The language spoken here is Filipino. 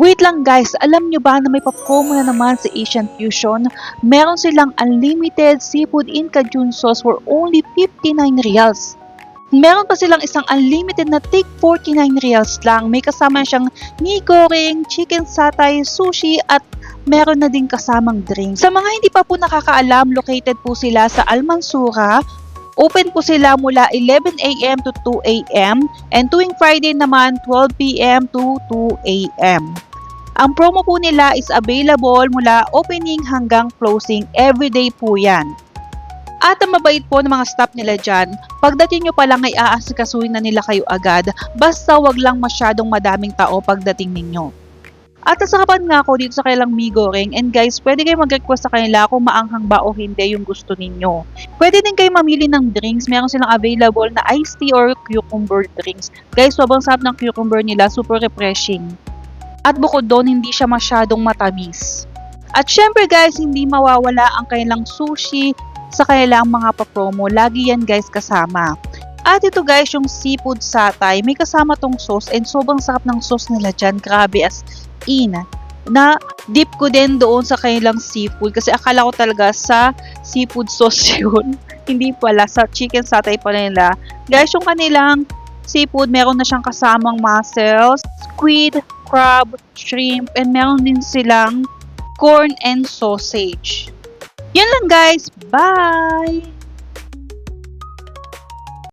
Wait lang guys, alam nyo ba na may pa-promo na naman sa Asian Fusion? Meron silang unlimited seafood in Cajun sauce for only 59 reals. Meron pa silang isang unlimited na take 49 reals lang. May kasama siyang mee goreng, chicken satay, sushi at meron na din kasamang drink. Sa mga hindi pa po nakakaalam, located po sila sa Almansura. Open po sila mula 11 AM to 2 AM and tuwing Friday naman 12 PM to 2 AM. Ang promo po nila is available mula opening hanggang closing everyday po yan. At ang mabait po ng mga staff nila dyan, pagdating nyo pa lang ay aasikasuhin na nila kayo agad, basta wag lang masyadong madaming tao pagdating ninyo. At nasakapan nga ako dito sa kanilang mee goreng, and guys, pwede kayo mag-request sa kanila kung maanghang ba o hindi yung gusto ninyo. Pwede din kayo mamili ng drinks, meron silang available na iced tea or cucumber drinks. Guys, sobrang sarap ng cucumber nila, super refreshing. At bukod doon, hindi siya masyadong matamis. At syempre guys, hindi mawawala ang kanilang sushi sa kanilang mga pa-promo. Lagi yan guys kasama. At ito guys, yung seafood satay, may kasama tong sauce and sobrang sarap ng sauce nila dyan. Grabe as in. Na dip ko din doon sa kanilang seafood kasi akala ko talaga sa seafood sauce yun. Hindi pala, sa chicken satay pala nila. Guys, yung kanilang seafood, meron na siyang kasamang mussels, squid, crab, shrimp, and meron din silang corn and sausage. Yan lang guys. Bye!